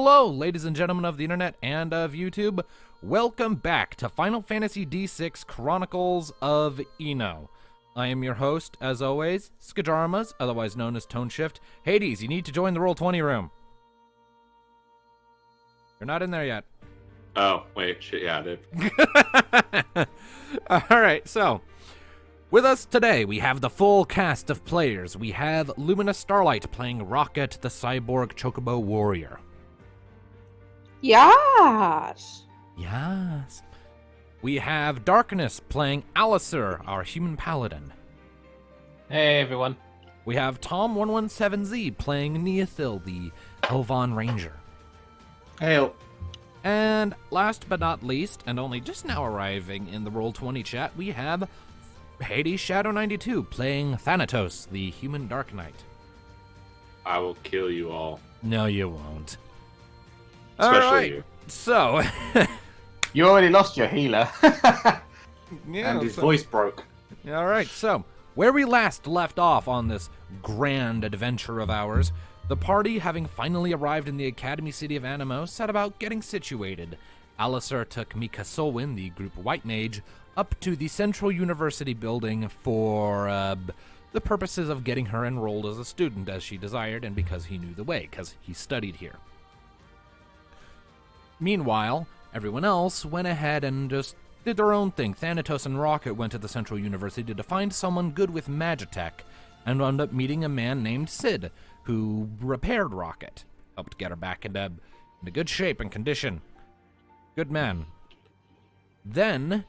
Hello, ladies and gentlemen of the internet and of YouTube. Welcome back to Final Fantasy D6 Chronicles of Eno. I am your host, as always, Skajarmas, otherwise known as Tone Shift. Hades, you need to join the Roll20 room. You're not in there yet. Oh, wait, shit, yeah, I did. Alright, so, with us today, we have the full cast of players. We have Luminous Starlight playing Rocket, the Cyborg Chocobo Warrior. Yes. Yes. We have Darkness playing Alisir, our human paladin. Hey, everyone. We have Tom117Z playing Neothil, the Elvon Ranger. Hey, And last but not least, and only just now arriving in the Roll20 chat, we have Hades Shadow92 playing Thanatos, the human Dark Knight. I will kill you all. No, you won't. Especially Alright, you. so... You already lost your healer. yeah, And his voice broke. Alright, so, where we last left off on this grand adventure of ours, the party, having finally arrived in the Academy City of Anemo, set about getting situated. Alisir took Mika Solwyn, the group White Mage, up to the Central University building for the purposes of getting her enrolled as a student as she desired, and because he knew the way, because he studied here. Meanwhile, everyone else went ahead and just did their own thing. Thanatos and Rocket went to the Central University to find someone good with Magitech, and wound up meeting a man named Sid, who repaired Rocket, helped get her back into good shape and condition. Good man. Then,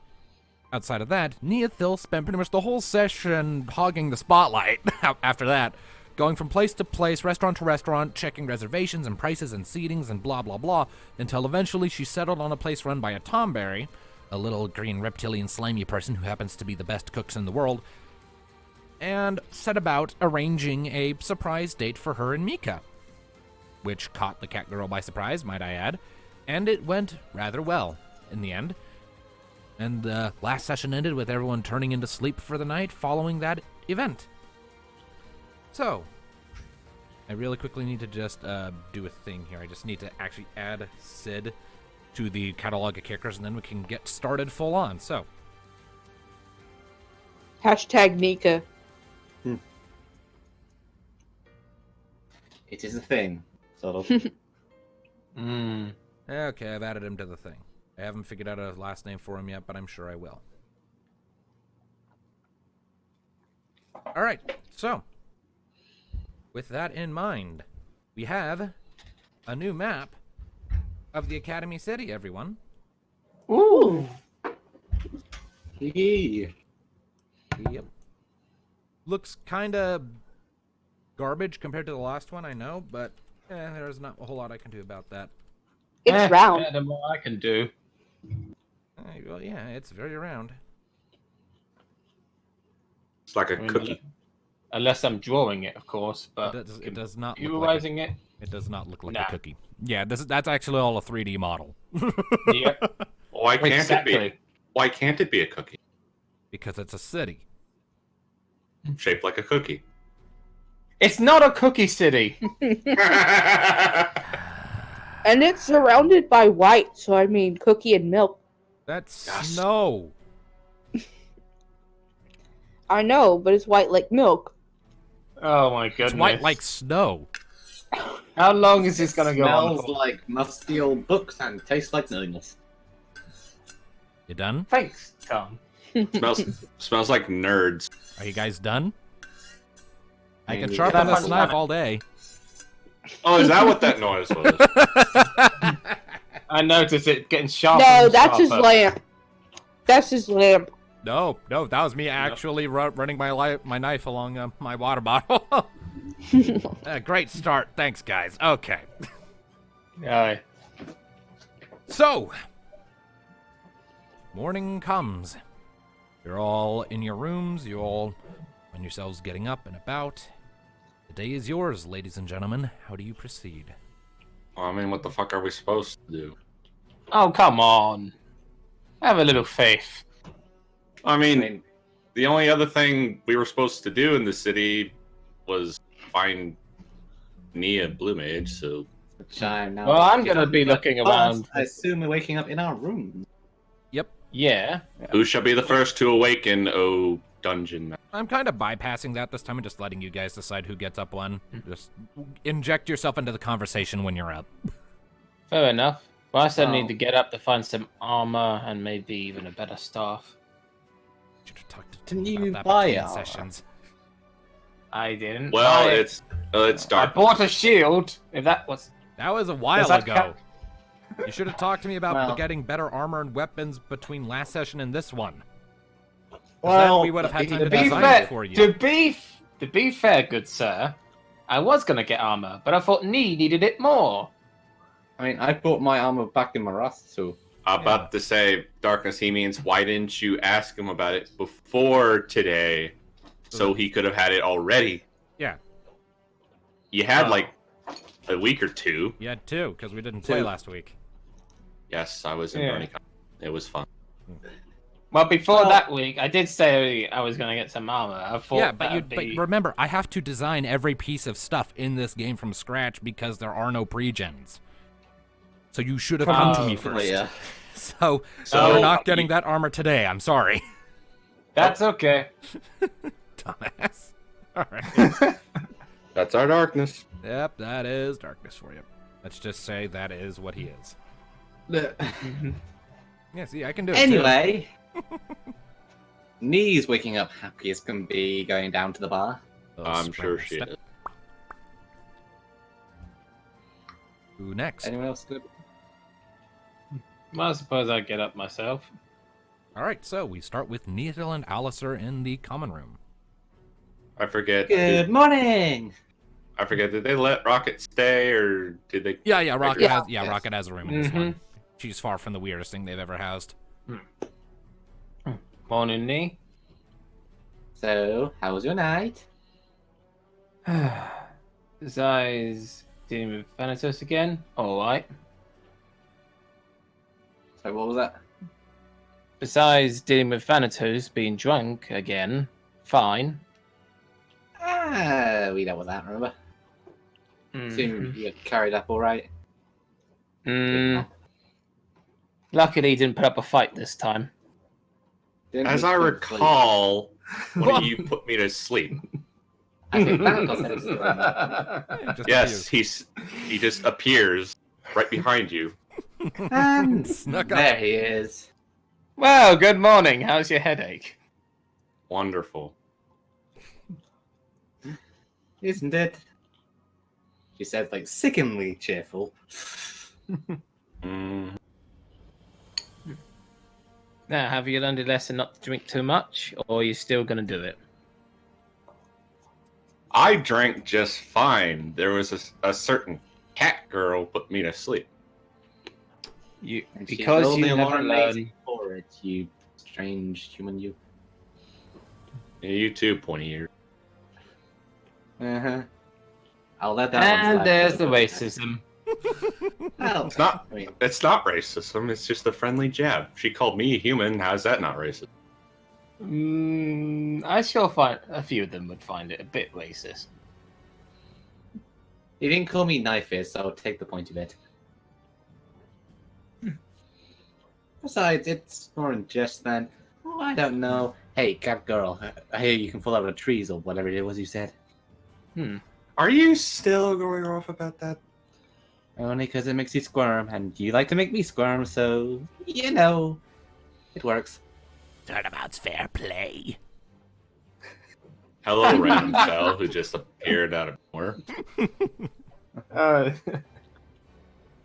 outside of that, Neothil spent pretty much the whole session hogging the spotlight after that, going from place to place, restaurant to restaurant, checking reservations and prices and seatings and blah blah blah, until eventually she settled on a place run by a Tomberry, a little green reptilian slimy person who happens to be the best cooks in the world, and set about arranging a surprise date for her and Mika, which caught the cat girl by surprise, might I add, and it went rather well in the end. And the last session ended with everyone turning into sleep for the night following that event. So, I really quickly need to just do a thing here. I just need to actually add Sid to the catalog of characters, and then we can get started full on. So, Hashtag Nika. It is a thing, sort of. okay, I've added him to the thing. I haven't figured out a last name for him yet, but I'm sure I will. Alright, so, with that in mind, we have a new map of the Academy City, everyone. Ooh. Yee. Yep. Looks kind of garbage compared to the last one, I know, but there's not a whole lot I can do about that. It's round. Better than what I can do. Well, yeah, it's very round. It's like a cookie. Unless I'm drawing it, of course. But It does not look visualizing it. It does not look like Nah. a cookie. Yeah, that's actually all a 3D model. Yeah. Why can't Exactly. it be? Why can't it be a cookie? Because it's a city. Shaped like a cookie. It's not a cookie city. And it's surrounded by white, so I mean cookie and milk. That's Yes. snow. I know, but it's white like milk. Oh my goodness. It's white like snow. How long is this gonna go on? Smells like musty old books and tastes like nerdness. You done? Thanks, Tom. smells like nerds. Are you guys done? I can Maybe. sharpen Yeah, this knife all day. Oh, is that what that noise was? I noticed it getting sharper. No, and that's his sharper. lamp. That's his lamp. No, that was me actually running my knife along my water bottle. Great start. Thanks, guys. Okay. Aye. So, morning comes. You're all in your rooms. You all find yourselves getting up and about. The day is yours, ladies and gentlemen. How do you proceed? I mean, what the fuck are we supposed to do? Oh, come on. Have a little faith. I mean, the only other thing we were supposed to do in the city was find Nia Blue Mage, so Which I'm now. Well, I'm gonna be looking around. I assume we're waking up in our room. Yeah. Who shall be the first to awaken, O dungeon man? I'm kind of bypassing that this time and just letting you guys decide who gets up when. Just inject yourself into the conversation when you're up. Fair enough. Well, I still Oh. need to get up to find some armor and maybe even a better staff. Should have talked to Didn't Tim you about that buy between armor? sessions. I didn't. Well, buy it. it's I dark. bought a shield. If that was. That was a while that ago. count? You should have talked to me about Well- getting better armor and weapons between last session and this one. Well, then we would have had time To to be design fair, it for you. to be fair, good sir, I was gonna get armor, but I thought needed it more. I mean, I bought my armor back in my rust, so. About to say, Darkness, he means, why didn't you ask him about it before today, so he could have had it already? Yeah. You had, Oh. like, a week or two. You had two, because we didn't play Two. last week. Yes, I was in Yeah. BronyCon. It was fun. Well, before Well- that week, I did say I was gonna get some armor. I thought Yeah, but that'd be... remember, I have to design every piece of stuff in this game from scratch because there are no pre-gens. So you should have come to me first. Yeah. So So- you're not getting that armor today. I'm sorry. That's okay. Dumbass. All right. That's our Darkness. Yep, that is darkness for you. Let's just say that is what he is. Yeah, see, I can do it. too. Anyway, Knee's waking up happy as can be, going down to the bar. Little I'm sure spring she step. is. Who next? Anyone else good? Well, I suppose I'd get up myself. All right, so we start with Needle and Alistair in the common room. I forget. Good morning. I forget. Did they let Rocket stay, or did they? Yeah, Rocket Yeah. has Rocket has a room in this Mm-hmm. one. She's far from the weirdest thing they've ever housed. Morning, knee. So, how was your night? Besides dealing with Thanatos again, alright. So, what was that? Besides dealing with Thanatos being drunk again, fine. We dealt with that, remember? Mhm. Assume you carried up alright. Luckily, he didn't put up a fight this time. As I recall, one of you put me to sleep. I think Thanatos had his story. Yeah, just Yes, he just appears right behind you. And Snuck up. there he is. Well, good morning. How's your headache? Wonderful. Isn't it? She says, like, sickeningly cheerful. Mm. Now, have you learned a lesson not to drink too much, or are you still going to do it? I drank just fine. There was a certain cat girl put me to sleep. You And she's because only you more haven't amazing learned. for it, you strange human you. You too, pointy ear. Uh-huh. I'll let that one And slide there's for the podcast. racism. Well, It's not. I mean, It's not racism. It's just a friendly jab. She called me a human. How's that not racist? I sure find a few of them would find it a bit racist. he didn't call me knifist, so I'll take the point of it. Besides, it's more than just then. Oh, I don't know. Hey, cat girl, I hear you can fall out of trees or whatever it was you said. Are you still going off about that? Only because it makes you squirm, and you like to make me squirm, so, you know, it works. Turnabout's fair play. Hello, random cell who just appeared out of nowhere.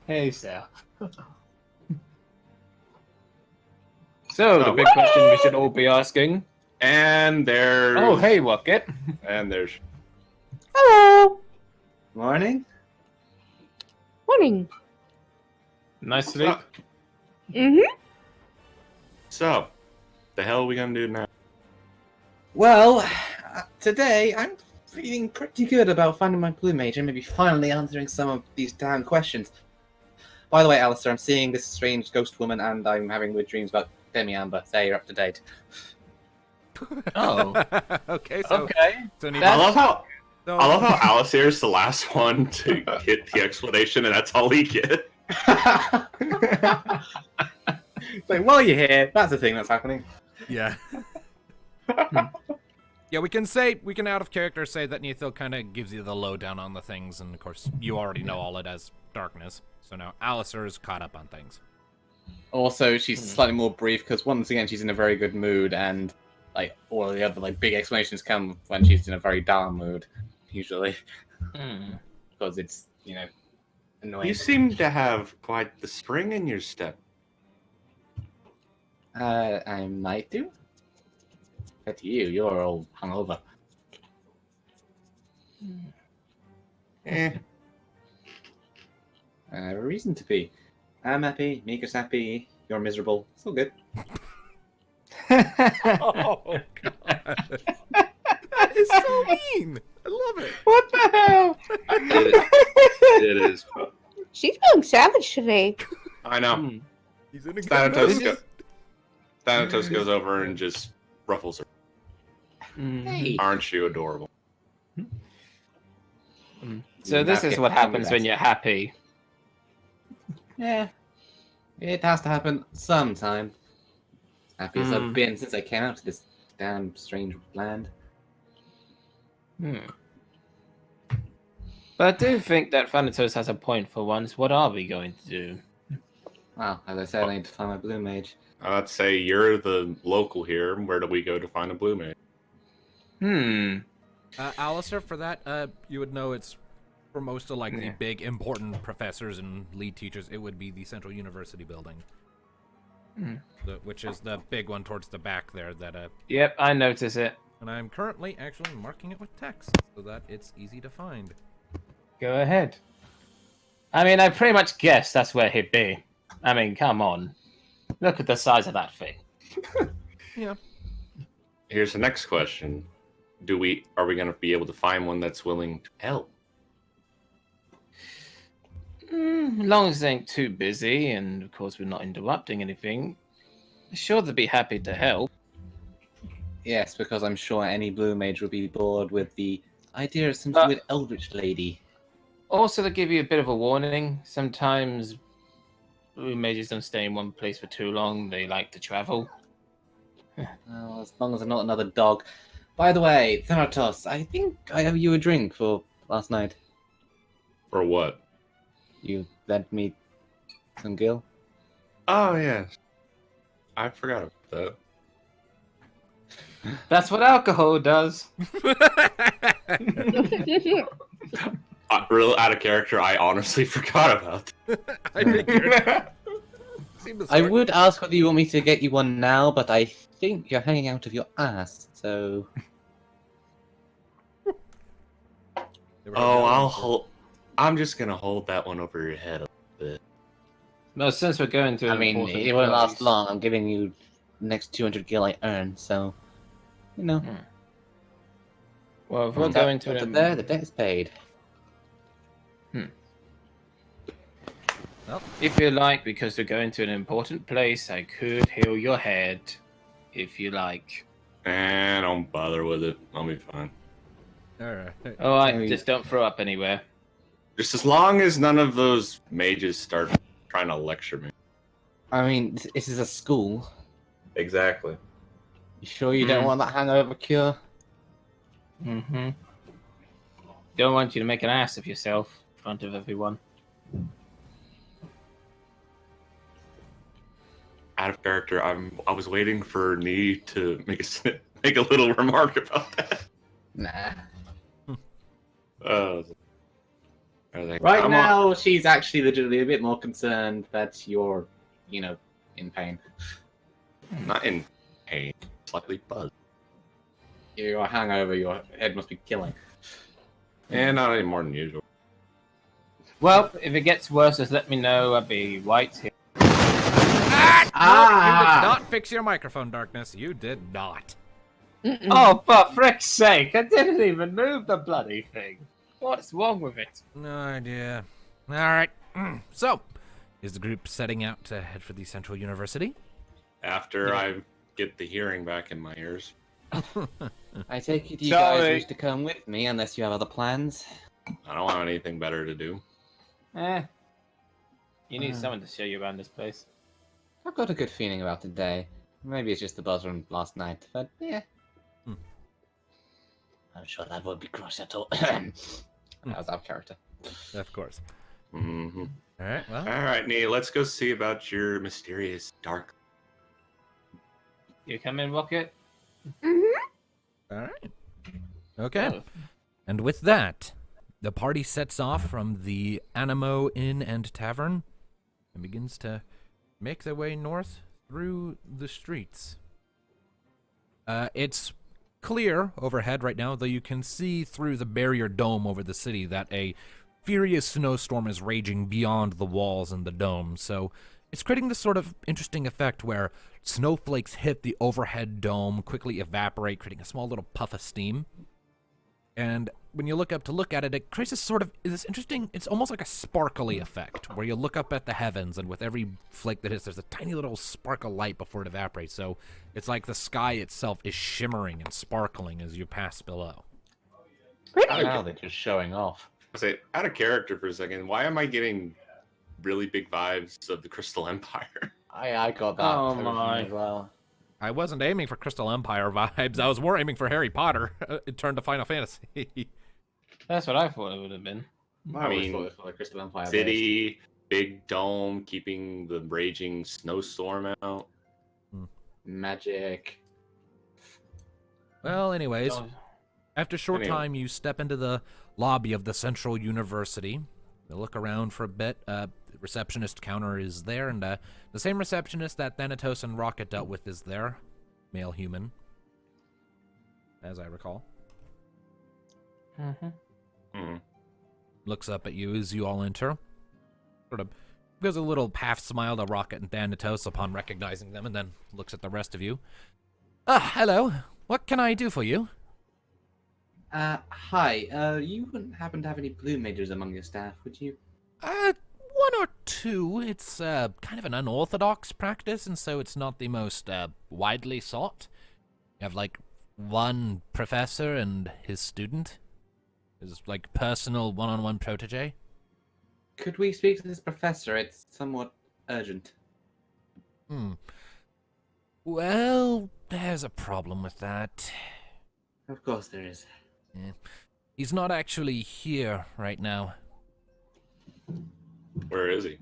Hey, Sal. So, the big question we should all be asking. And there's. Oh, hey, Rocket. And there's. Hello. Morning? Morning. Nice sleep. Mm-hmm. So, the hell are we gonna do now? Well, today I'm feeling pretty good about finding my plumage and maybe finally answering some of these damn questions. By the way, Alistair, I'm seeing this strange ghost woman and I'm having weird dreams about Demi Amber. There, you're up to date. Oh, Okay, so okay. so I love how So, I love how Alistair is the last one to get the explanation, and that's all he gets. Like, while you're here, that's the thing that's happening. Yeah. Yeah, we can out of character say that Nethil kind of gives you the lowdown on the things, and of course, you already know all it as darkness. So now Alistair is caught up on things. Also, she's slightly more brief because once again, she's in a very good mood, and like all the other like big explanations come when she's in a very down mood, usually, because it's annoying. You seem to have quite the spring in your step. I might do. But you're all hungover. Eh. I have a reason to be. I'm happy, Mika's happy, you're miserable. It's all good. Oh, God. That is so mean. I love it. What the hell? It is. She's feeling savage today. I know. He's in a good Thanatos, mood. Thanatos goes over and just ruffles her. Hey. Aren't you adorable? So this is what happens when you're happy. Yeah. It has to happen sometime. Happy as I've been since I came out to this damn strange land. But I do think that Thanatos has a point for once. What are we going to do? Well, as I said, I need to find my blue mage. I'd say you're the local here. Where do we go to find a blue mage? Alistair, for that, you would know it's for most of the big important professors and lead teachers. It would be the Central University building, which is the big one towards the back there. That Yep, I notice it. and I'm currently actually marking it with text so that it's easy to find. Go ahead. I mean, I pretty much guessed that's where he'd be. I mean, come on. Look at the size of that thing. Yeah. Here's the next question: are we going to be able to find one that's willing to help? As long as they ain't too busy, and of course we're not interrupting anything, sure they'd be happy to help. Yes, because I'm sure any blue mage will be bored with the idea of some weird eldritch lady. Also, to give you a bit of a warning, sometimes blue mages don't stay in one place for too long. They like to travel. Well, as long as I'm not another dog. By the way, Thanatos, I think I owe you a drink for last night. For what? You lent me some gill. Oh yes, I forgot about that. That's what alcohol does. Real out of character, I honestly forgot about that. I figured. I would ask whether you want me to get you one now, but I think you're hanging out of your ass, so... Oh, I'm just gonna hold that one over your head a bit. No, since we're going to... I mean, it won't last long. I'm giving you the next 200 gil I earn, so... You know. Well, if we're going to... There, the debt is paid. Well, if you like, because we're going to an important place, I could heal your head, if you like. Don't bother with it. I'll be fine. Alright. Alright, just don't throw up anywhere. Just as long as none of those mages start trying to lecture me. I mean, this is a school. Exactly. You sure you don't want that hangover cure? Mm-hmm. Don't want you to make an ass of yourself in front of everyone. Out of character, I was waiting for Nee to make a little remark about that. Nah. Right now, she's actually legitimately a bit more concerned that you're, in pain. Not in pain, slightly buzzed. You're hangover, your head must be killing. And not any more than usual. Well, if it gets worse, just let me know. I'll be right here. You did not fix your microphone, Darkness. You did not. Oh, for frick's sake! I didn't even move the bloody thing. What's wrong with it? No idea. Alright. So, is the group setting out to head for the Central University? After I get the hearing back in my ears. I take it you Sorry. guys wish to come with me, unless you have other plans. I don't have anything better to do. You need someone to show you around this place. I've got a good feeling about today. Maybe it's just the buzz from last night, but yeah. I'm sure that won't be cross at all. That was out of character. Of course. Mm-hmm. All right. Well, All right, Nee, let's go see about your mysterious dark. You come in, Rocket? Mm-hmm. all right. Okay. Oh. And with that, the party sets off from the Animo Inn and Tavern and begins to make their way north through the streets. It's clear overhead right now, though you can see through the barrier dome over the city that a furious snowstorm is raging beyond the walls and the dome. So it's creating this sort of interesting effect where snowflakes hit the overhead dome, quickly evaporate, creating a small little puff of steam. And when you look up to look at it, it creates this interesting, it's almost like a sparkly effect, where you look up at the heavens, and with every flake that hits, there's a tiny little sparkle light before it evaporates. So it's like the sky itself is shimmering and sparkling as you pass below. Now they're just showing off. I say, out of character for a second, why am I getting really big vibes of the Crystal Empire? I got that. Oh version my. As well. I wasn't aiming for Crystal Empire vibes. I was more aiming for Harry Potter. It turned to Final Fantasy. That's what I thought it would have been. I mean, thought it was like Crystal Empire. City, big dome, keeping the raging snowstorm out. Magic. Well, anyways, Oh, after a short Anyway. time, you step into the lobby of the Central University. You look around for a bit. The receptionist counter is there, and the same receptionist that Thanatos and Rocket dealt with is there. Male human, as I recall. mhm. Hmm. Looks up at you as you all enter. Sort of gives a little half smile to Rocket and Thanatos upon recognizing them, and then looks at the rest of you. Hello. What can I do for you? Hi. You wouldn't happen to have any blue majors among your staff, would you? One or two. It's kind of an unorthodox practice, and so it's not the most widely sought. You have like one professor and his student, his like personal one-on-one protege. Could we speak to this professor? It's somewhat urgent. Well, there's a problem with that. Of course there is. He's not actually here right now. Where is he?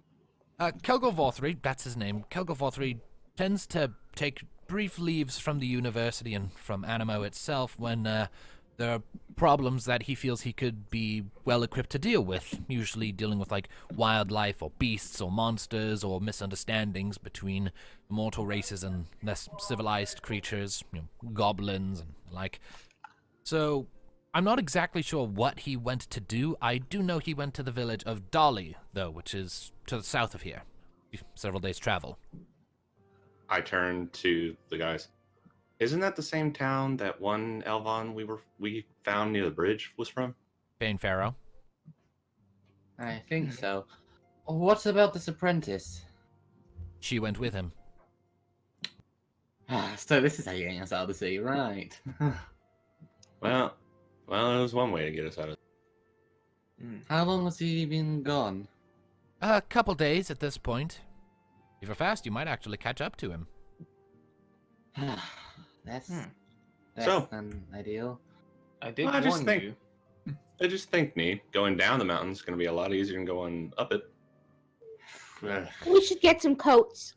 Kelgo Vothri, that's his name. Kelgo Vothri tends to take brief leaves from the university and from Animo itself when there are problems that he feels he could be well equipped to deal with, usually dealing with like wildlife or beasts or monsters or misunderstandings between mortal races and less civilized creatures, goblins and like. So I'm not exactly sure what he went to do. I do know he went to the village of Dali, though, which is to the south of here. Several days' travel. I turned to the guys. Isn't that the same town that one Elvon we found near the bridge was from? Bane Pharaoh. I think so. What about this apprentice? She went with him. So this is how you're getting us out of the city, right? Well, it was one way to get us out of. How long has he been gone? A couple days at this point. If you're fast, you might actually catch up to him. That's So- than ideal. I did Well, I just warn think- you. I just think, Nee, going down the mountain's going to be a lot easier than going up it. We should get some coats.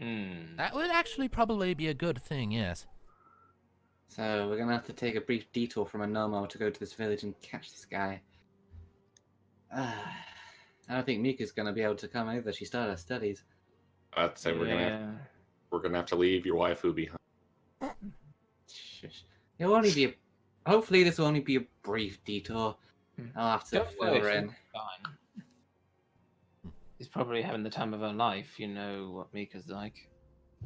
That would actually probably be a good thing, yes. So we're gonna have to take a brief detour from Anomo to go to this village and catch this guy. I don't think Mika's gonna be able to come over. She started her studies. I'd say we're gonna have to leave your waifu behind. Shush. It'll only be hopefully this will only be a brief detour. I'll have to Don't fill worry, her she'll in. be fine. He's probably having the time of her life. You know what Mika's like.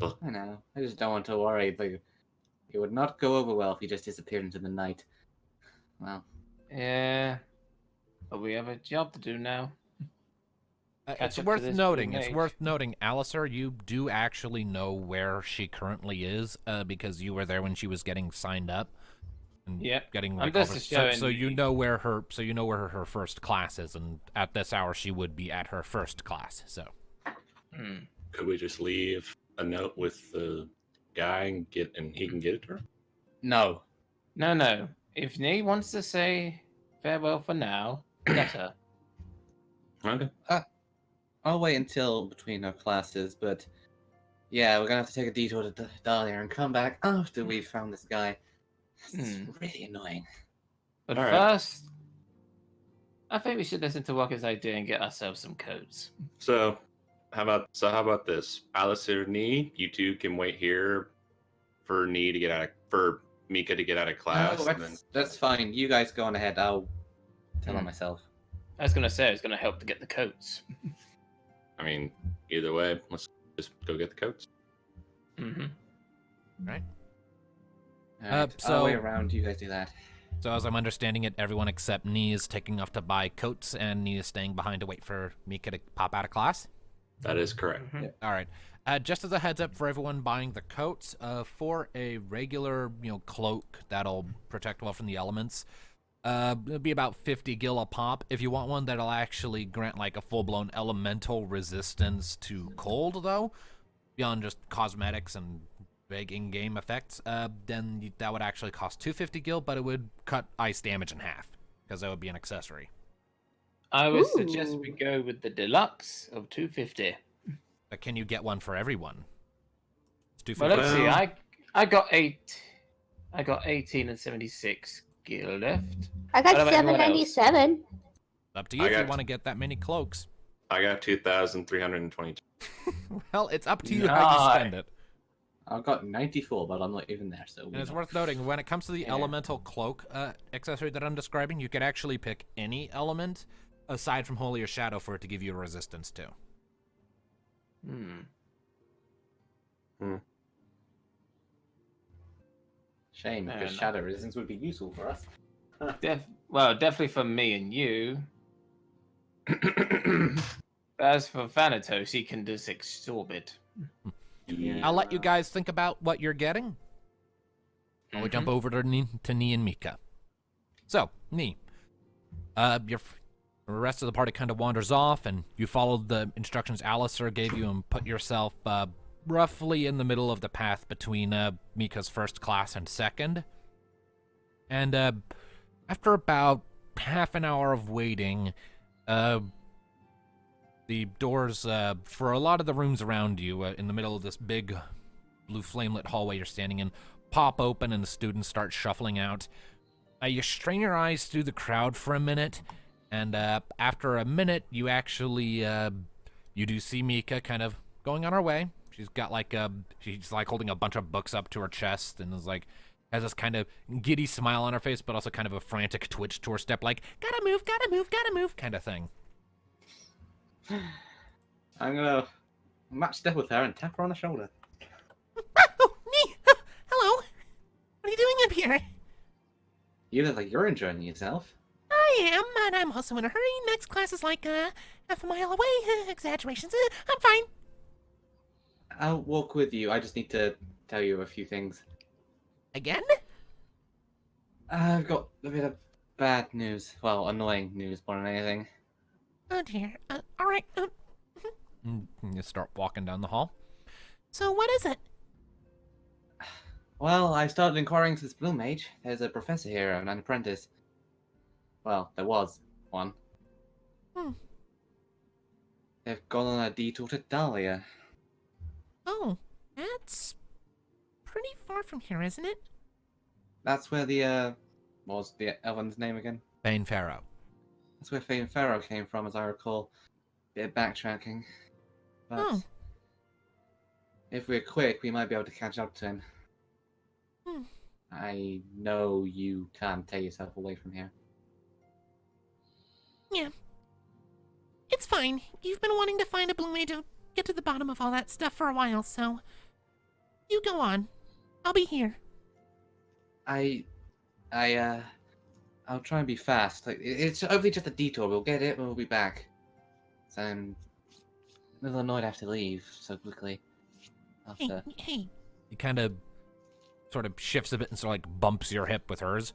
I know. I just don't want to worry. But it would not go over well if he just disappeared into the night. Well, Yeah. But we have a job to do now. It's up to worth this noting. blue It's mage. worth noting, Alistair, you do actually know where she currently is, because you were there when she was getting signed up and Yep. getting I'm recovered. just So, showing you you- know where her first class is, and at this hour she would be at her first class. So, Hmm. Could we just leave a note with the guy and he can get it to her? No. No. If Nee wants to say farewell for now, let her. Okay. I'll wait until between our classes, but yeah, we're gonna have to take a detour to Dahlia and come back after we've found this guy. It's really annoying. But All right. first, I think we should listen to Walker's idea and get ourselves some codes. So how about this? Alistair, Nee, you two can wait here for Mika to get out of class. Oh, and then that's fine. You guys go on ahead. I'll tell her Hmm. myself. I was gonna say it's gonna help to get the codes. I mean, either way, let's just go get the coats. Mm-hmm. right. Alright, so- I'll wait around. You guys do that. So as I'm understanding it, everyone except Nee is taking off to buy coats, and Nee is staying behind to wait for Mika to pop out of class. That is correct. Mm-hmm. All right. Just as a heads up for everyone buying the coats, for a regular, cloak that'll protect well from the elements, it'll be about 50 gil a pop. If you want one that'll actually grant like a full-blown elemental resistance to cold, though, beyond just cosmetics and big in-game effects, then that would actually cost 250 gil, but it would cut ice damage in half because that would be an accessory. I would suggest we Ooh. go with the deluxe of 250. But can you get one for everyone? It's Well, 250. let's see. Well- I got 18 and 76 gil left. I What got about everyone else? 797. Up to you I if you got- want to get that many cloaks. I got 2,322. Well, it's up to you how you spend it. I've got 94, but I'm not even there, so. And it's worth noting, when it comes to the Yeah. elemental cloak accessory that I'm describing, you could actually pick any element aside from Holy or Shadow for it to give you a resistance to. Shame, Fair because enough. shadow resistance would be useful for us. Definitely for me and you. But as for Thanatos, he can just absorb it. Yeah. I'll let you guys think about what you're getting. I'll jump over to Nee and Mika. So, Nee, the rest of the party kind of wanders off, and you followed the instructions Alistair gave you and put yourself roughly in the middle of the path between Mika's first class and second. And after about half an hour of waiting, the doors for a lot of the rooms around you, in the middle of this big blue flame-lit hallway you're standing in, pop open and the students start shuffling out. You strain your eyes through the crowd for a minute, and after a minute, you actually you do see Mika kind of going on her way. She's got she's like holding a bunch of books up to her chest, and is like has this kind of giddy smile on her face, but also kind of a frantic twitch to her step, like gotta move, kind of thing. I'm gonna match step with her and tap her on the shoulder. Oh, me! Hello! What are you doing up here? You look like you're enjoying yourself. I am, and I'm also in a hurry. Next class is like half a mile away. Exaggerations. I'm fine. I'll walk with you. I just need to tell you a few things. Again? I've got a bit of bad news. Well, annoying news more than anything. Oh dear. All right. You start walking down the hall. So what is it? Well, I started inquiring to this blue mage. There's a professor here and an apprentice. Well, there was one. Hmm. They've gone on a detour to Dahlia. Oh, that's pretty far from here, isn't it? That's where the what was the elven's name again? Bane Pharaoh. That's where Fane Pharaoh came from, as I recall. Bit of backtracking. But Oh. if we're quick, we might be able to catch up to him. Hmm. I know you can't tear yourself away from here. Yeah. It's fine. You've been wanting to find a blue mage to get to the bottom of all that stuff for a while, so you go on. I'll be here. I'll try and be fast. Like it's only just a detour. We'll get it and we'll be back. And little annoyed I have to leave so quickly. Hey, After. hey, He kind of sort of shifts a bit and sort of like bumps your hip with hers.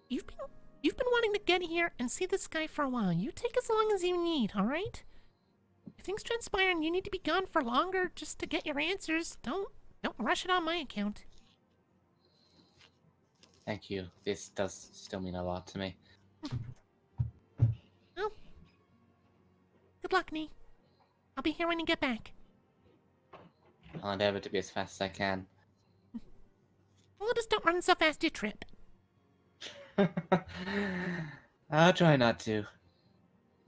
you've been wanting to get here and see this guy for a while. You take as long as you need, all right? If things transpire and you need to be gone for longer just to get your answers, don't rush it on my account. Thank you. This does still mean a lot to me. Well, good luck, Nee. I'll be here when you get back. I'll endeavor to be as fast as I can. Well, just don't run so fast you trip. I'll try not to.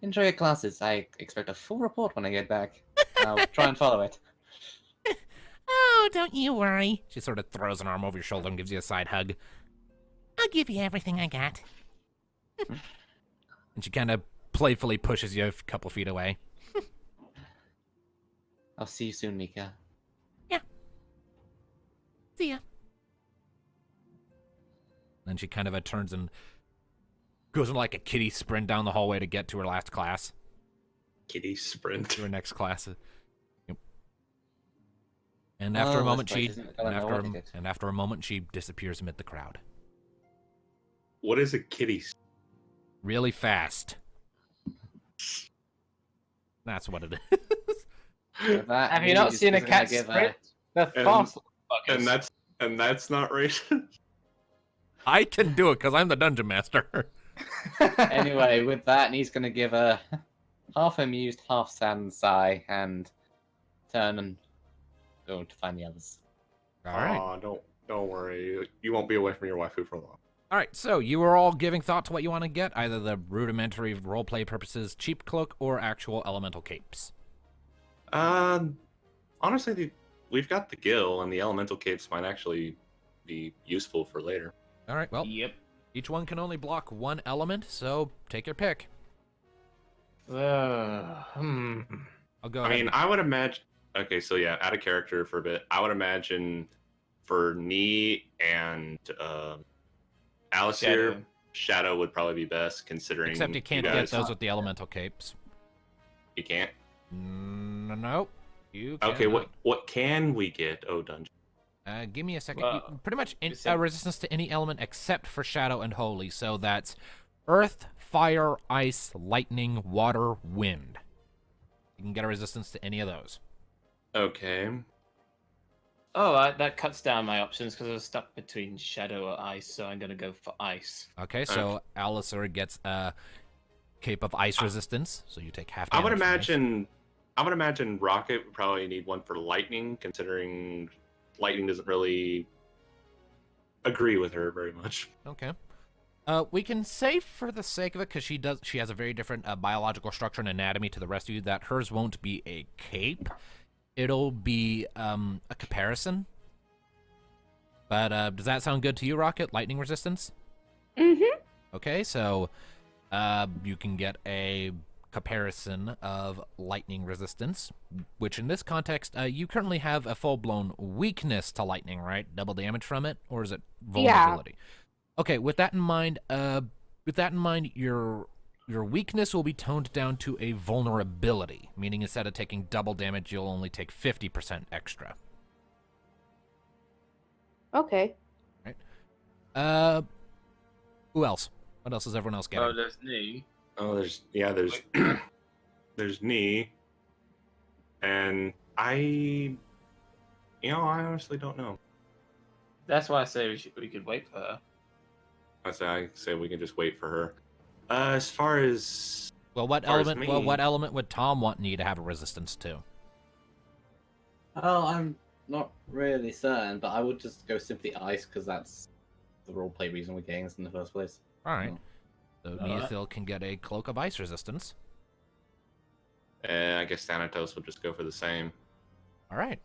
Enjoy your classes. I expect a full report when I get back. I'll try and follow it. Oh, don't you worry. She sort of throws an arm over your shoulder and gives you a side hug. I'll give you everything I got. And she kind of playfully pushes you a couple feet away. I'll see you soon, Mika. See ya. Then she kind of turns and goes in like a kitty sprint down the hallway to get to her last class, Kitty sprint. to her next class. Yep. And after a moment, she and after a moment she disappears amid the crowd, What is a kitty? really fast. That's what it is. Have you not seen a cat sprint? They're And- fast And fuckers. that's not racist. I can do it because I'm the dungeon master. Anyway, with that, he's gonna give a half amused, half sad sigh and turn and go to find the others. All right. Aw, don't worry. You won't be away from your waifu for long. All right, so you were all giving thought to what you want to get, either the rudimentary roleplay purposes cheap cloak or actual elemental capes. Honestly, we've got the gill, and the elemental capes might actually be useful for later. All right, well, Yep. each one can only block one element, so take your pick. I'll go I ahead. mean, I would imagine. Okay, so yeah, out of character for a bit. I would imagine for Nee and Alistair, Shadow would probably be best, considering. Except you can't get guys, those with the elemental capes. You can't. No, you Okay, cannot. what can we get? Oh, dungeon. Give me a second. Well, Pretty much you said- resistance to any element except for shadow and holy. So that's earth, fire, ice, lightning, water, wind. You can get a resistance to any of those. Okay. Oh, that cuts down my options because I was stuck between shadow or ice, so I'm gonna go for ice. Okay, so Alistair gets a cape of ice resistance, so you take half I damage. would from ice. imagine. I would imagine Rocket would probably need one for lightning, considering lightning doesn't really agree with her very much. Okay. We can say for the sake of it, because she has a very different biological structure and anatomy to the rest of you, that hers won't be a cape. It'll be a comparison. But does that sound good to you, Rocket? Lightning resistance? Mm-hmm. Okay, so you can get a comparison of lightning resistance, which in this context, you currently have a full-blown weakness to lightning, right? Double damage from it, or is it vulnerability? Okay, with that in mind, your weakness will be toned down to a vulnerability, meaning instead of taking double damage, you'll only take 50% extra. Okay. Who else? What else is everyone else getting? Oh, there's me. Oh, there's there's Nee, and I honestly don't know. That's why I say we could wait for her. I say we can just wait for her. As far as Well, what far as element? me- Well, what element would Tom want Nee to have a resistance to? Oh, I'm not really certain, but I would just go simply ice because that's the roleplay reason we're getting this in the first place. All right. So Alright. Neothil can get a cloak of ice resistance. I guess Thanatos would just go for the same. All right.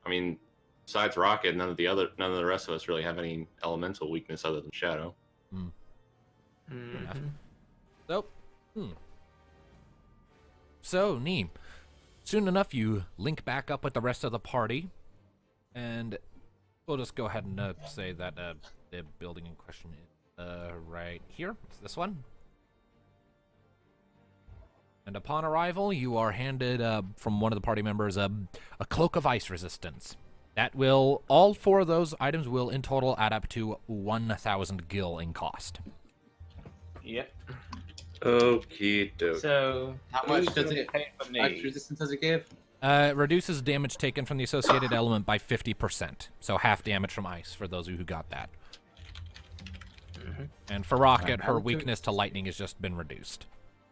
I mean, besides Rocket, none of the rest of us really have any elemental weakness other than Shadow. enough. So, So, Nee, soon enough you link back up with the rest of the party, and we'll just go ahead and say that the building in question is right here. It's this one. And upon arrival, you are handed from one of the party members a cloak of ice resistance. That will, all 4 of those items will in total add up to 1,000 gil in cost. Yep. Okie doke. So, How much who's does gonna it? pay for How much me? resistance does it give? It reduces damage taken from the associated element by 50%. So half damage from ice for those of you who got that. And for Rocket, her weakness to lightning has just been reduced.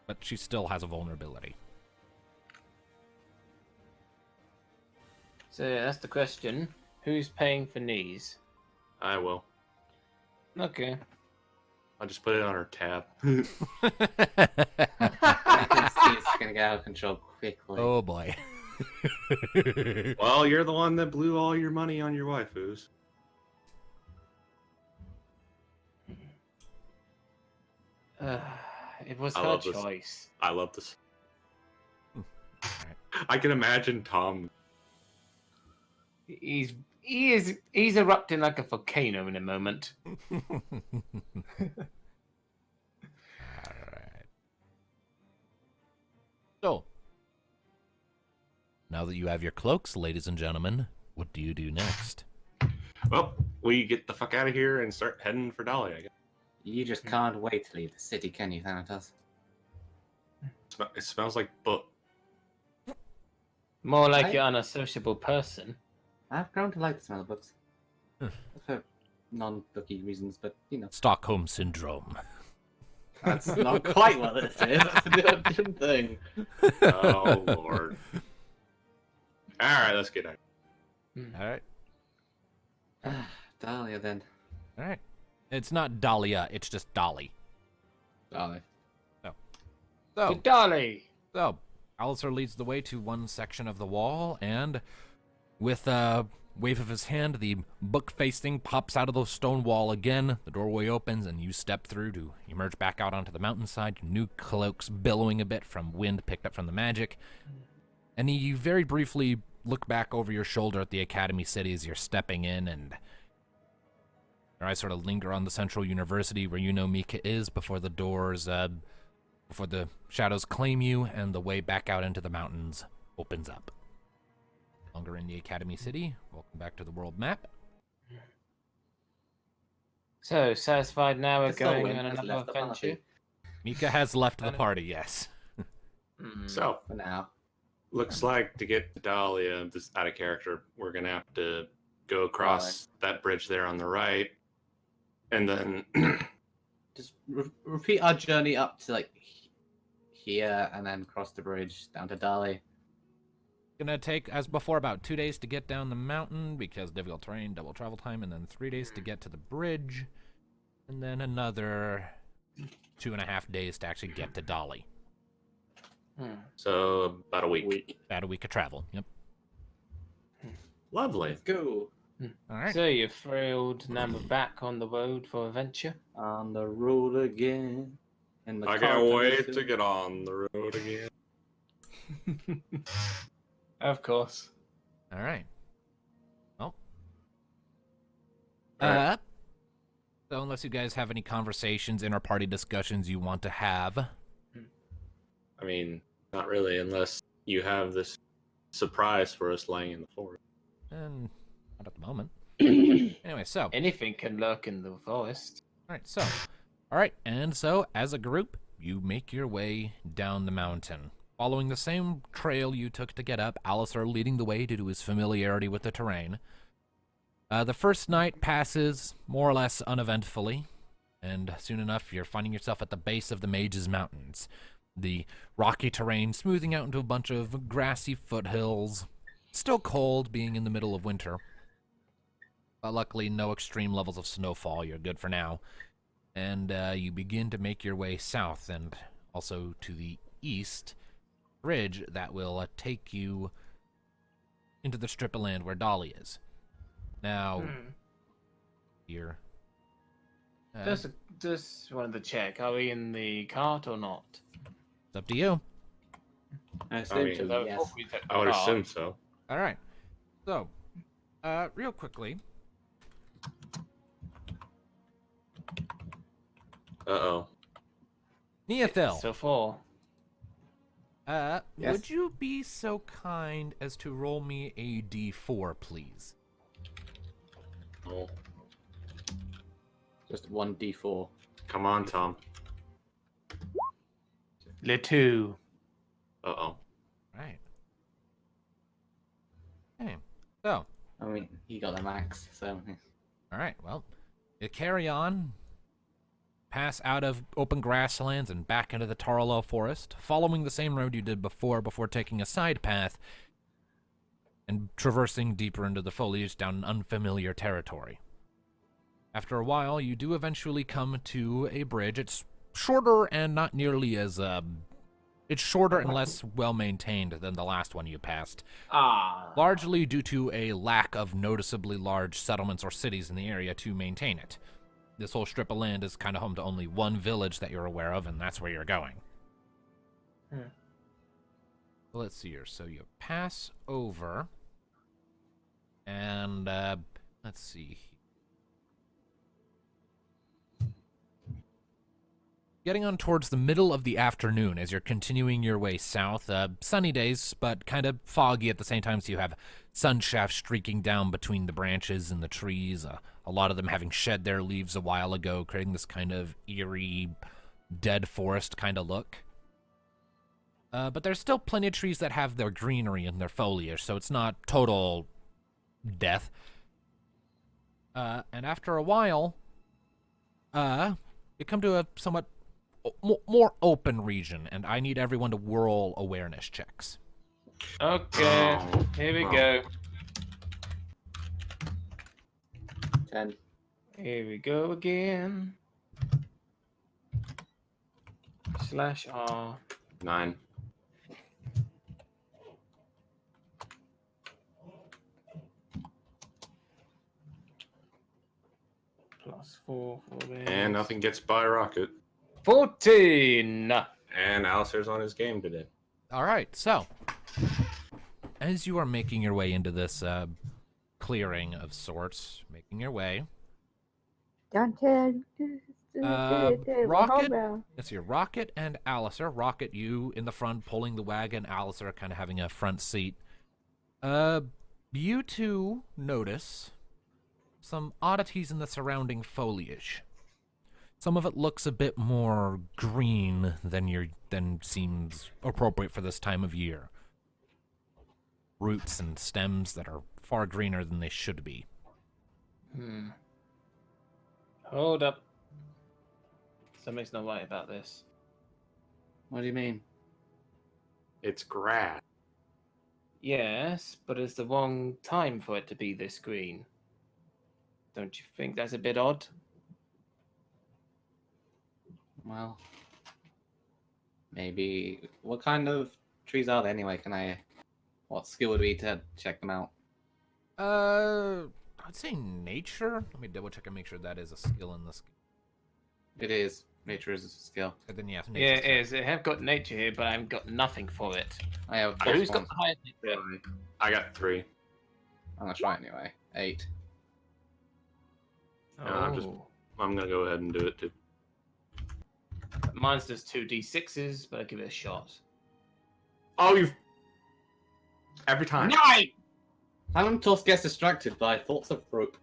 But she still has a vulnerability. So yeah, that's the question. Who's paying for knees? I will. Okay. I'll just put it on her tab. I can see it's gonna get out of control quickly. Oh boy. Well, you're the one that blew all your money on your waifus. It was I her love this. choice. I love this. I can imagine Tom. He's erupting like a volcano in a moment. Alright. So, now that you have your cloaks, ladies and gentlemen, what do you do next? Well, we get the fuck out of here and start heading for Dolly, I guess. You just can't wait to leave the city, can you, Thanatos? It smells like book. More like I- you're an unsociable person. I've grown to like the smell of books. For non-booky reasons, but you know. Stockholm Syndrome. That's not quite what it is. That's a different thing. Oh, Lord. Alright, let's get out. Alright. Dahlia, then. Alright. It's not Dahlia, it's just Dolly. Dahlia. So, Dolly! So, Alistair leads the way to one section of the wall, and with a wave of his hand, the book-faced thing pops out of the stone wall again. The doorway opens, and you step through to emerge back out onto the mountainside, your new cloaks billowing a bit from wind picked up from the magic. And you very briefly look back over your shoulder at the Academy City as you're stepping in, and your eyes sort of linger on the Central University where you know Mika is before the doors, before the shadows claim you and the way back out into the mountains opens up. Longer in the Academy City. Welcome back to the world map. So, satisfied now we're The going Solwyn on has another left the adventure? party. Mika has left the party, yes. So, For now. looks like to get to Dahlia, this out of character, we're gonna have to go across that bridge there on the right. And then Just repeat our journey up to, like, here, and then cross the bridge down to Dali. Gonna take, as before, about 2 days to get down the mountain because difficult terrain, double travel time, and then 3 days to get to the bridge, and then another 2.5 days to actually get to Dolly. so about a week. About a week of travel. Yep. Lovely. Let's go. All right. So you're thrilled now we're back on the road for adventure? On the road again. In the I car can't wait listen. to get on the road again. Of course. All right. Well. Alright. So unless you guys have any conversations, inter-party discussions you want to have, I mean, not really, unless you have this surprise for us laying in the forest. and not at the moment. Anyway, so. Anything can lurk in the forest. All right, and so as a group, you make your way down the mountain, following the same trail you took to get up. Alistair leading the way due to his familiarity with the terrain. The first night passes more or less uneventfully, and soon enough you're finding yourself at the base of the Mage's Mountains. The rocky terrain smoothing out into a bunch of grassy foothills. Still cold, being in the middle of winter. But luckily, no extreme levels of snowfall. You're good for now. And you begin to make your way south and also to the east. Bridge that will take you into the strip of land where Dolly is. Now, here. Just wanted to check. Are we in the cart or not? It's up to you. I assume mean, so, Because yes. thought we took the I would cart. assume so. All right. So, real quickly. Uh-oh. Neothil. So 4. Yes. Would you be so kind as to roll me a d4, please? Oh, Just 1d4. come on, Tom. Le two. Uh-oh. Right. Okay. So, I mean, he got the max, so. all right. Well, you carry on, pass out of open grasslands and back into the Tarlow forest, following the same road you did before taking a side path and traversing deeper into the foliage down unfamiliar territory. After a while, you do eventually come to a bridge. It's shorter and not nearly as, it's shorter and less well-maintained than the last one you passed, largely due to a lack of noticeably large settlements or cities in the area to maintain it. This whole strip of land is kind of home to only one village that you're aware of, and that's where you're going. Let's see here. So you pass over, and, let's see. Getting on towards the middle of the afternoon as you're continuing your way south. Sunny days, but kind of foggy at the same time, so you have sun shafts streaking down between the branches and the trees, a lot of them having shed their leaves a while ago, creating this kind of eerie, dead forest kind of look. But there's still plenty of trees that have their greenery and their foliage, so it's not total death. And after a while, you come to a somewhat more open region, and I need everyone to roll awareness checks. Okay, here we go. 10. Here we go again. /R. 9. +4 for this. And nothing gets by Rocket. 14. And Alistair's on his game today. All right, so as you are making your way into this clearing of sorts, making your way, Downtown. Rocket. Let's see, Rocket and Alistair. Rocket, you in the front pulling the wagon. Alistair kind of having a front seat. You two notice some oddities in the surrounding foliage. Some of it looks a bit more green than seems appropriate for this time of year. Roots and stems that are far greener than they should be. Hold up. Something's not right about this. What do you mean? It's grass. Yes, but it's the wrong time for it to be this green. Don't you think that's a bit odd? Well, maybe. What kind of trees are there anyway? What skill would be to check them out? I'd say nature. Let me double check and make sure that is a skill in this. It is. Nature is a skill. And then yes, Yeah, nature. it is. I have got nature here, but I've got nothing for it. I have. Who's +1. got the highest nature? I got 3. I'm gonna try it anyway. 8. I'm just- I'm going to go ahead and do it too. Mine's just 2d6s, but I'll give it a shot. Oh, you... Every time. 9! Thanatos gets distracted by thoughts of rope.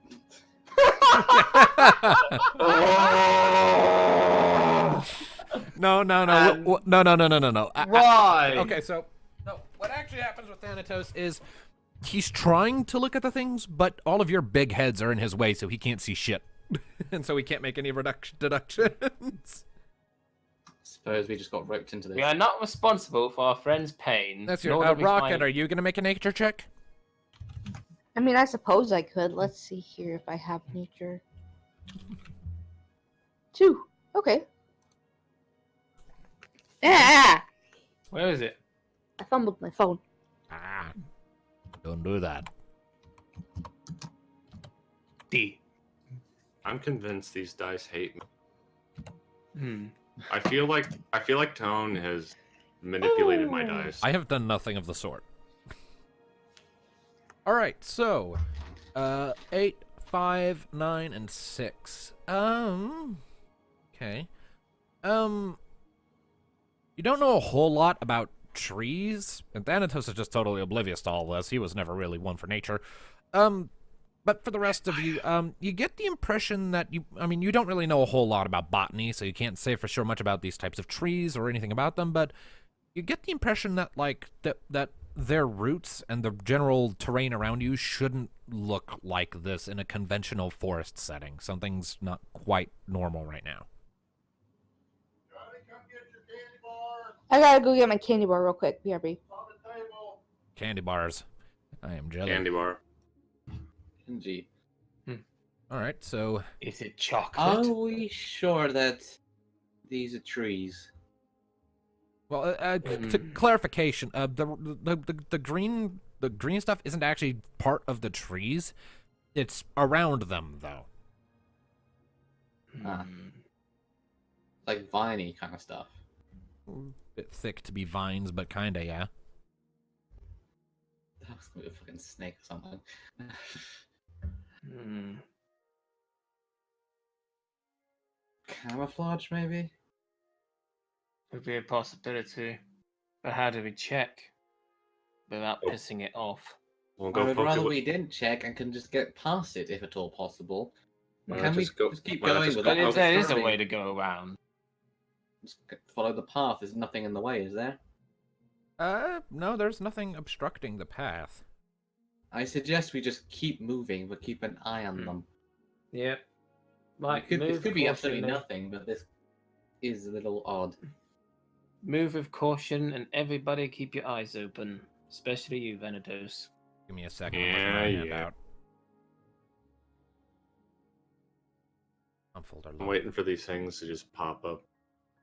No. Why? Okay, so what actually happens with Thanatos is he's trying to look at the things, but all of your big heads are in his way, so he can't see shit. And so he can't make any deductions. Suppose we just got roped into this. We are not responsible for our friend's pain. That's nor your do we Rocket. find- Are you gonna make a nature check? I mean, I suppose I could. Let's see here if I have nature. 2. Okay. Ah! Where is it? I fumbled my phone. Don't do that. D. I'm convinced these dice hate me. Hmm. I feel like Tone has manipulated my dice. I have done nothing of the sort. All right, so 8, 5, 9, and 6. Okay. You don't know a whole lot about trees, and Thanatos is just totally oblivious to all this. He was never really one for nature. But for the rest of you, you get the impression that you don't really know a whole lot about botany, so you can't say for sure much about these types of trees or anything about them, but you get the impression that, like, that their roots and the general terrain around you shouldn't look like this in a conventional forest setting. Something's not quite normal right now. I gotta go get my candy bar real quick. BRB. Candy bars. I am jelly. Candy bar. Indeed. All right, so Is it chocolate? Are we sure that these are trees? well, to clarification, the green stuff isn't actually part of the trees. It's around them, though. Like viney kind of stuff. Bit thick to be vines, but kinda, yeah. That was gonna be a fucking snake or something. Camouflage, maybe? Would be a possibility. But how do we check without pissing it off? We'll I go would poke rather it. we didn't check and can just get past it if at all possible. Why Can not we just go- just keep why not going just with go But that? if there is a Surely- way to go around, Just follow the path. There's nothing in the way, is there? No, there's nothing obstructing the path. I suggest we just keep moving, but keep an eye on them. yep. It could be absolutely caution, nothing, but this is a little odd. Move with caution, and everybody keep your eyes open, especially you, Venados. Give me a second. I'm looking my hand Yeah. out. Folder I'm waiting for these things to just pop up.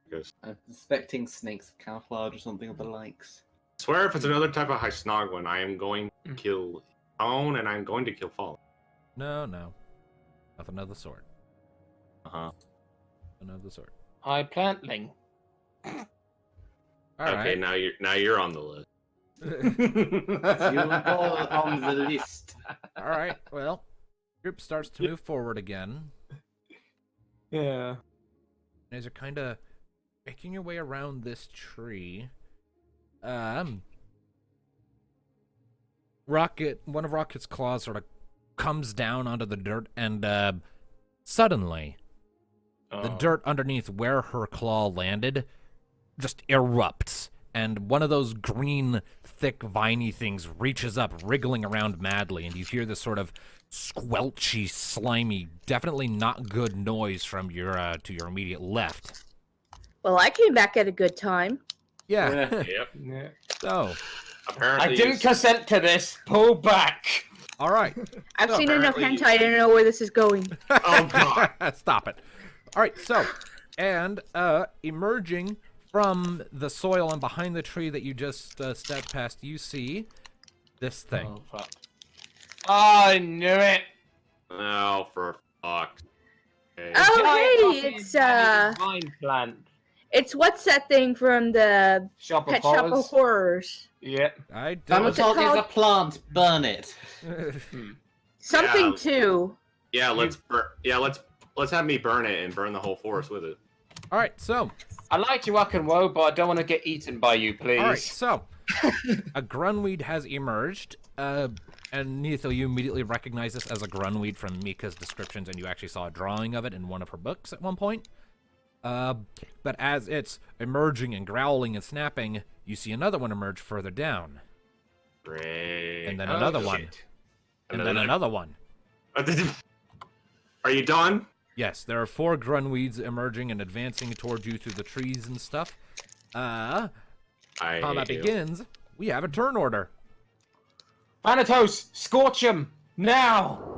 Because I'm suspecting snakes of camouflage or something of the likes. I swear if it's another type of Hysnogwin, I am going to kill Own and I'm going to kill Fall. No. Nothing of the sort. Uh-huh. Nothing of the sort. High plantling. All Okay, right. now you're on the list. You are on the list. All right. Well, group starts to move forward again. Yeah. As you're kind of making your way around this tree, one of Rocket's claws sort of comes down onto the dirt, and suddenly, the dirt underneath where her claw landed just erupts, and one of those green, thick, viney things reaches up, wriggling around madly, and you hear this sort of squelchy, slimy, definitely not good noise from your to your immediate left. Well, I came back at a good time. Yeah. Yep. Yeah. So, Apparently, I didn't consent to this. Pull back. all right. I've No, seen enough apparently hentai to know where this is going. Oh god. Stop it. All right. So, and emerging from the soil and behind the tree that you just stepped past, you see this thing. Oh, fuck. I knew it. Oh, for fuck's sake. Oh, Giant hey, fucking vine plant. it's what's that thing from the Shop of Pet Shop of Horrors. Horrors? Yeah. I don't. Thaumaturg is a called? plant. Burn it. Something Yeah. too. Yeah, let's have me burn it and burn the whole forest with it. All right. So, I like you, and woe, but I don't want to get eaten by you, please. all right. So, a grunweed has emerged. And Neithil, you immediately recognize this as a grunweed from Mika's descriptions, and you actually saw a drawing of it in one of her books at one point. But as it's emerging and growling and snapping, you see another one emerge further down. Great. And then Oh, another one. shit. And then another one. Are you done? Yes, there are 4 grunweeds emerging and advancing towards you through the trees and stuff. I Combat hate you. begins. We have a turn order. Thanatos, scorch him now.